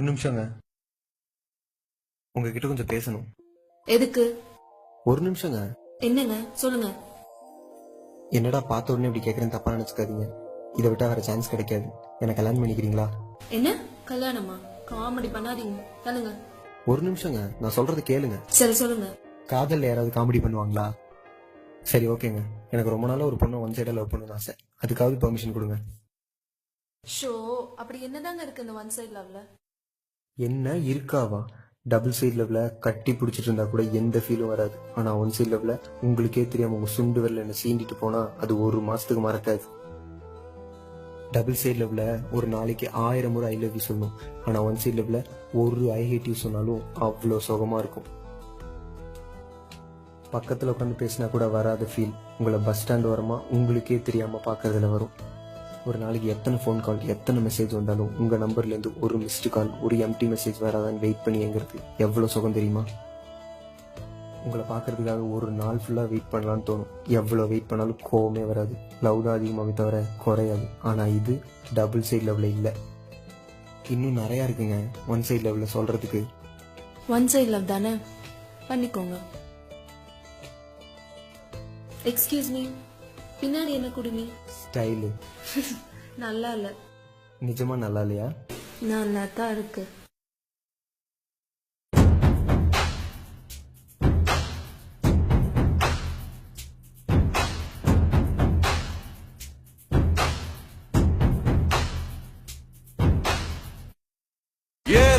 நிமிஷங்க, உங்ககிட்ட கொஞ்சம் பேசணும். எதுக்கு? ஒரு நிமிஷங்க. என்னங்க சொல்லுங்க. என்னடா பார்த்த உடனே இப்படி கேட்கறேன்னு தப்பா நினைச்சுக்காதீங்க. இதை விட்டா வேற சான்ஸ் கிடைக்காது. என்ன கல்யாணம் பண்ணிக்கிறீங்களா? என்ன கல்யாணமா? காமெடி பண்ணாதீங்க, சொல்லுங்க. ஒரு நிமிஷங்க, நான் சொல்றது கேளுங்க. சரி சொல்லுங்க. காதல்ல யாராவது காமெடி பண்ணுவாங்களா? சரி ஓகேங்க, எனக்கு ரொம்ப நாளா ஒரு பொண்ணு ஒன் சைடா லவ் பண்ணணும்னு ஆசை. அதுக்காவது பெர்மிஷன் கொடுங்க. ஷோ, அப்படி என்னதாங்க இருக்கு இந்த ஒன் சைடு லவ்ல? என்ன இருக்காவா? டபுள் சைட் லவ்ல கட்டி பிடிச்சிட்டு இருந்தா கூட எந்த ஃபீலும் வராது. ஆனா ஒன் சைட் லவ்ல உங்களுக்கே தெரியாம உங்க சுண்டு வரல என்ன சீண்டிட்டு போனா அது ஒரு மாசத்துக்கு மறக்காது. டபுள் சைட் லவ்ல ஒரு நாளைக்கு 1000 முறை ஐ லவ் யூ சொல்லணும். ஆனா ஒன் சைட் லவ்ல ஒரு ஐ ஹேட் யூ சொன்னாலும் அவ்வளோ சுகமா இருக்கும். பக்கத்துல உட்காந்து பேசினா கூட வராத ஃபீல் உங்களை பஸ் ஸ்டாண்ட் வரமா உங்களுக்கே தெரியாம பாக்குறதுல வரும். ஒரு நாளைக்கு எத்தனை ஃபோன் கால், எத்தனை மெசேஜ் வந்தாலும் உங்க நம்பர்ல இருந்து ஒரு மிஸ்டு கால், ஒரு எம்டி மெசேஜ் வராதான்னு வெயிட் பண்ணி எங்கிறது எவ்வளவு சுகம் தெரியுமா? உங்களை பாக்குறதுக்காக ஒரு நாள் ஃபுல்லா வெயிட் பண்ணலான்னு தோணும். எவ்வளவு வெயிட் பண்ணாலும் கோவமே வராது. லவ் தான் அதிகமாகவே தவிர குறையாது. ஆனா இது டபுள் சைட் லவ்ல இல்ல. இன்னும் நிறைய இருக்குங்க ஒன் சைட் லவ்ல சொல்றதுக்கு. ஒன் சைடு லவ் தானே, பண்ணிக்கோங்க. எக்ஸ்கியூஸ் மீ, பின்னாடி என்ன குடுமி? ஸ்டைலு நல்லா இல்ல. நிஜமா நல்லா இல்லையா? நல்லா தான் இருக்கு. Yeah,